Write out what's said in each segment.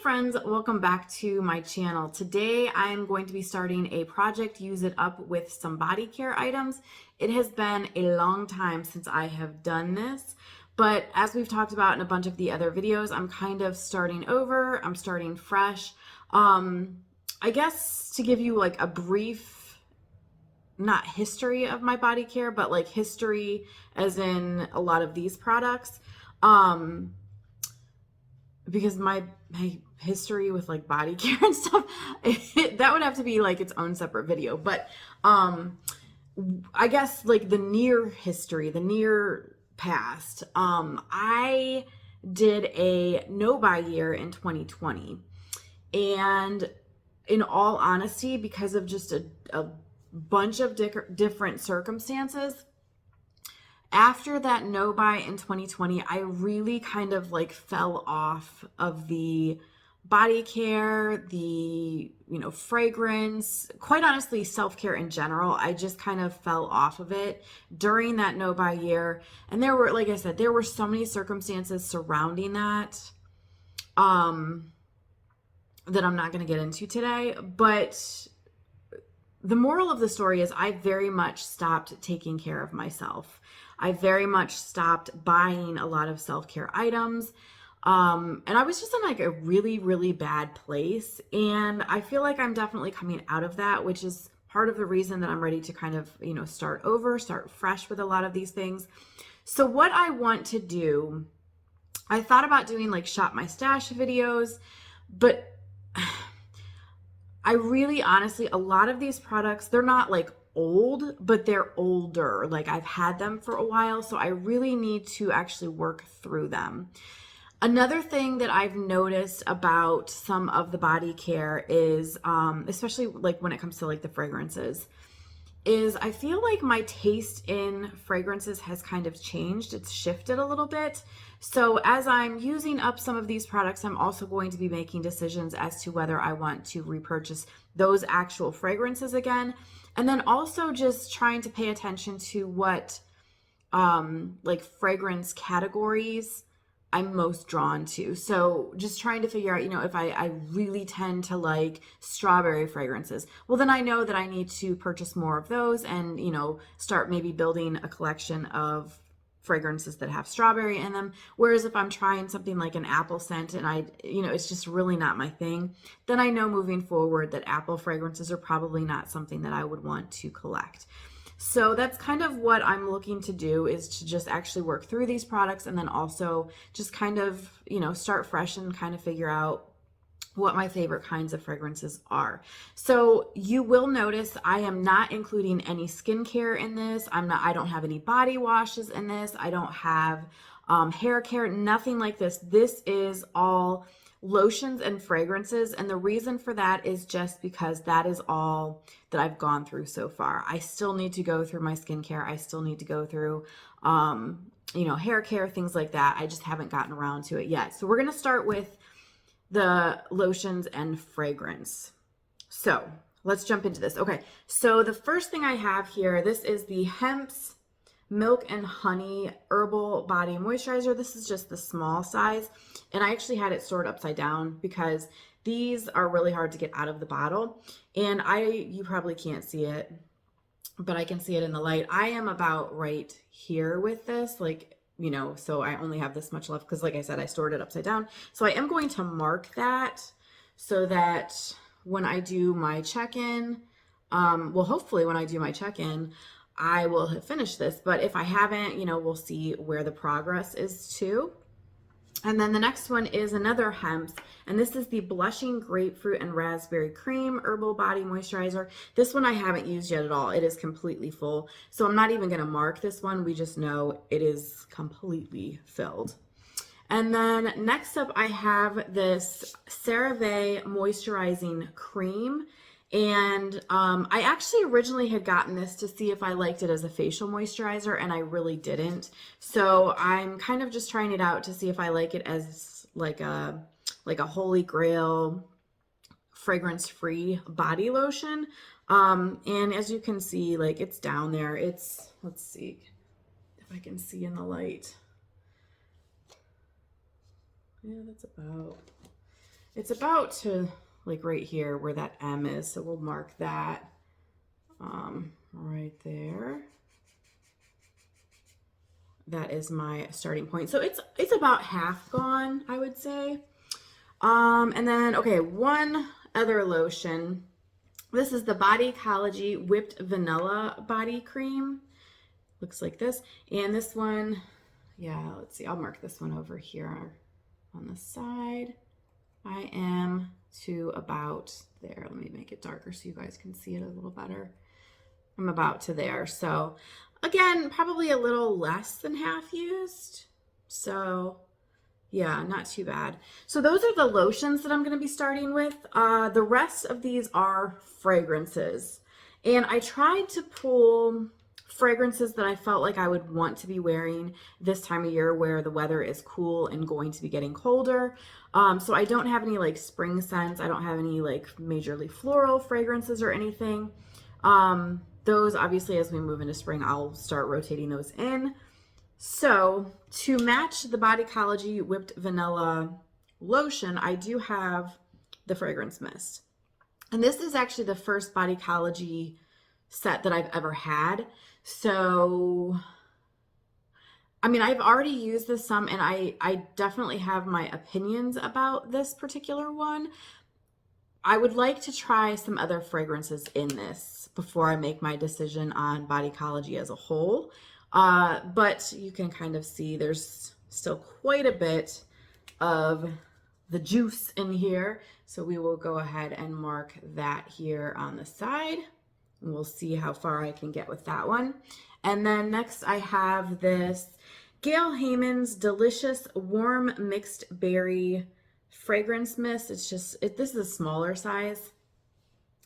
friends, welcome back to my channel. Today I'm going to be starting a project, Use It Up, with some body care items. It has been a long time since I have done this, but as we've talked about in a bunch of the other videos, I'm kind of starting over. I'm starting fresh. I guess to give you like a brief, not history of my body care, but like history as in a lot of these products. Because my history with like body care and stuff, that would have to be like its own separate video. But I guess like the near history, the near past, I did a no-buy year in 2020. And in all honesty, because of just a bunch of different circumstances, after that no buy in 2020, I really kind of like fell off of the body care, the, fragrance, quite honestly, self-care in general. I just kind of fell off of it during that no buy year. And there were, like I said, there were so many circumstances surrounding that, that I'm not going to get into today. But the moral of the story is I very much stopped taking care of myself. I very much stopped buying a lot of self-care items. And I was just in like a really, really bad place. And I feel like I'm definitely coming out of that, which is part of the reason that I'm ready to kind of, start over, start fresh with a lot of these things. So what I want to do, I thought about doing like shop my stash videos, but I really honestly, a lot of these products, they're not like old, but they're older. Like I've had them for a while, so I really need to actually work through them. Another thing that I've noticed about some of the body care is, especially like when it comes to like the fragrances, is I feel like my taste in fragrances has kind of changed. It's shifted a little bit. So as I'm using up some of these products, I'm also going to be making decisions as to whether I want to repurchase those actual fragrances again. And then also just trying to pay attention to what like fragrance categories I'm most drawn to. So just trying to figure out, if I really tend to like strawberry fragrances, well, then I know that I need to purchase more of those and, start maybe building a collection of fragrances that have strawberry in them. Whereas if I'm trying something like an apple scent and it's just really not my thing, then I know moving forward that apple fragrances are probably not something that I would want to collect. So that's kind of what I'm looking to do, is to just actually work through these products and then also just kind of, start fresh and kind of figure out what my favorite kinds of fragrances are. So you will notice I am not including any skincare in this. I don't have any body washes in this. I don't have hair care, nothing like this. This is all lotions and fragrances. And the reason for that is just because that is all that I've gone through so far. I still need to go through my skincare. I still need to go through, hair care, things like that. I just haven't gotten around to it yet. So we're going to start with the lotions and fragrance. So let's jump into this. Okay. So the first thing I have here, this is the Hempz Milk and Honey Herbal Body Moisturizer. This is just the small size. And I actually had it stored upside down because these are really hard to get out of the bottle. And you probably can't see it, but I can see it in the light. I am about right here with this, so I only have this much left because, like I said, I stored it upside down. So I am going to mark that so that when I do my check-in, hopefully when I do my check-in, I will have finished this. But if I haven't, we'll see where the progress is too. And then the next one is another Hempz, and this is the Blushing Grapefruit and Raspberry Cream Herbal Body Moisturizer. This one I haven't used yet at all. It is completely full, so I'm not even going to mark this one. We just know it is completely filled. And then next up, I have this CeraVe Moisturizing Cream. And I actually originally had gotten this to see if I liked it as a facial moisturizer, and I really didn't. So I'm kind of just trying it out to see if I like it as like a holy grail fragrance-free body lotion. And as you can see, like it's down there. Let's see if I can see in the light. Yeah, that's about It's about to like right here where that M is. So we'll mark that right there. That is my starting point. So it's about half gone, I would say. And then, okay, one other lotion. This is the Bodycology Whipped Vanilla Body Cream. Looks like this. And this one, yeah, let's see. I'll mark this one over here on the side. I am to about there. Let me make it darker so you guys can see it a little better. I'm about to there. So again, probably a little less than half used. So yeah, not too bad. So those are the lotions that I'm going to be starting with. The rest of these are fragrances. And I tried to pull fragrances that I felt like I would want to be wearing this time of year where the weather is cool and going to be getting colder. So I don't have any like spring scents. I don't have any like majorly floral fragrances or anything. Those obviously as we move into spring, I'll start rotating those in. So to match the Bodycology Whipped Vanilla lotion, I do have the fragrance mist. And this is actually the first Bodycology set that I've ever had. So, I mean, I've already used this some, and I definitely have my opinions about this particular one. I would like to try some other fragrances in this before I make my decision on Bodycology as a whole. But you can kind of see there's still quite a bit of the juice in here. So we will go ahead and mark that here on the side. And we'll see how far I can get with that one. And then next I have this Gale Hayman's Delicious Warm Mixed Berry Fragrance Mist. It's just, this is a smaller size.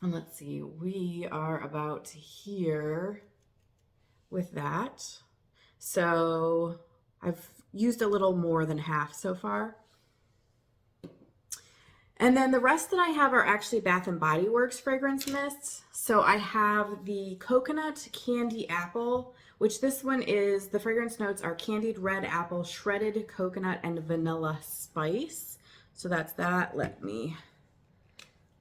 And let's see, we are about here with that. So I've used a little more than half so far. And then the rest that I have are actually Bath & Body Works fragrance mists. So I have the Coconut Candy Apple, which this one is, the fragrance notes are candied red apple, shredded coconut, and vanilla spice. So that's that. Let me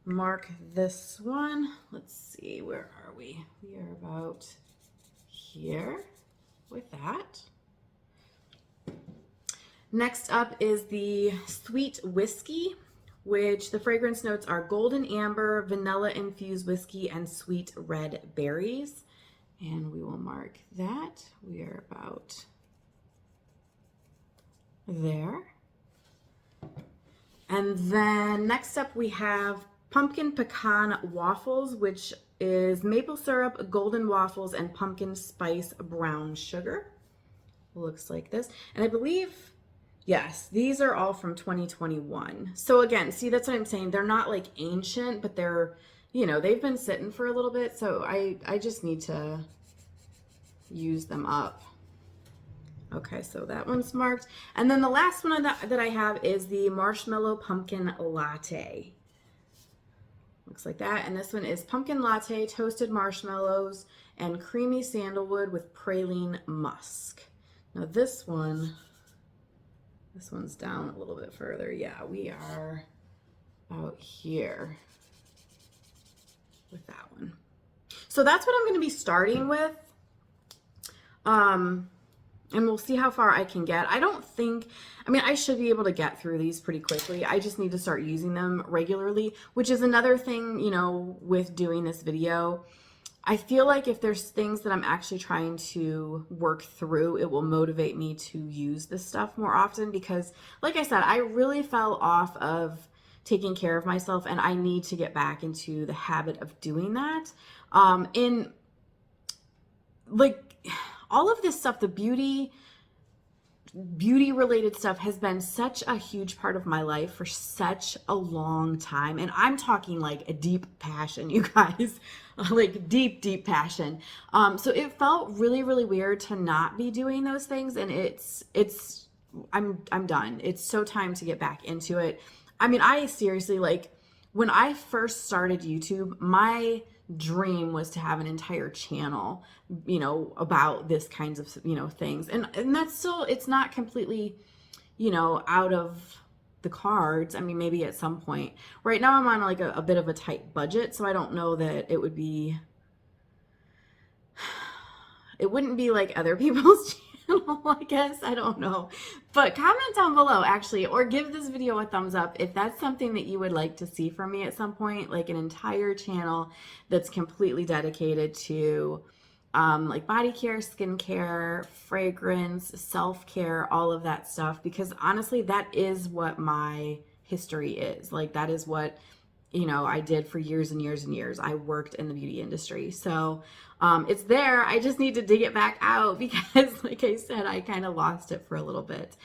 mark this one. Let's see, where are we? We are about here with that. Next up is the Sweet Whiskey, which the fragrance notes are golden amber, vanilla infused whiskey, and sweet red berries. And we will mark that. We are about there. And then next up we have Pumpkin Pecan Waffles, which is maple syrup, golden waffles, and pumpkin spice brown sugar. Looks like this. And I believe, yes, these are all from 2021. So again, see, that's what I'm saying. They're not like ancient, but they're, you know, they've been sitting for a little bit. So I just need to use them up. Okay, so that one's marked. And then the last one that I have is the Marshmallow Pumpkin Latte. Looks like that. And this one is pumpkin latte, toasted marshmallows, and creamy sandalwood with praline musk. Now this one's down a little bit further. Yeah, we are out here with that one. So that's what I'm going to be starting with. And we'll see how far I can get. I don't think, I mean, I should be able to get through these pretty quickly. I just need to start using them regularly, which is another thing, you know, with doing this video. I feel like if there's things that I'm actually trying to work through, it will motivate me to use this stuff more often because, like I said, I really fell off of taking care of myself and I need to get back into the habit of doing that. In like all of this stuff, the beauty related stuff has been such a huge part of my life for such a long time. And I'm talking like a deep passion, you guys, like deep passion. So it felt really, really weird to not be doing those things. And I'm done. It's so time to get back into it. I mean, I seriously, like when I first started YouTube, my dream was to have an entire channel, you know, about this kinds of, you know, things. And that's still, it's not completely, you know, out of the cards. I mean, maybe at some point. Right now I'm on like a bit of a tight budget, so I don't know that it would be, it wouldn't be like other people's channel, I guess. I don't know. But comment down below actually, or give this video a thumbs up if that's something that you would like to see from me at some point, like an entire channel that's completely dedicated to like body care, skincare, fragrance, self-care, all of that stuff. Because honestly, that is what my history is. Like that is what, you know, I did for years and years and years. I worked in the beauty industry. So it's there. I just need to dig it back out because, like I said, I kind of lost it for a little bit.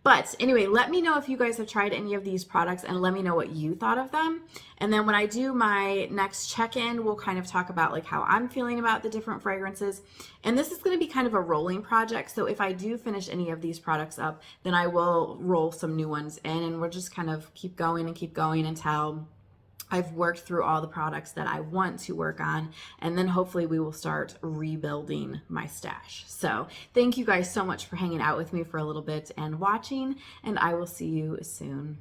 But anyway, let me know if you guys have tried any of these products and let me know what you thought of them. And then when I do my next check-in, we'll kind of talk about like how I'm feeling about the different fragrances. And this is going to be kind of a rolling project. So if I do finish any of these products up, then I will roll some new ones in and we'll just kind of keep going until I've worked through all the products that I want to work on, and then hopefully we will start rebuilding my stash. So thank you guys so much for hanging out with me for a little bit and watching, and I will see you soon.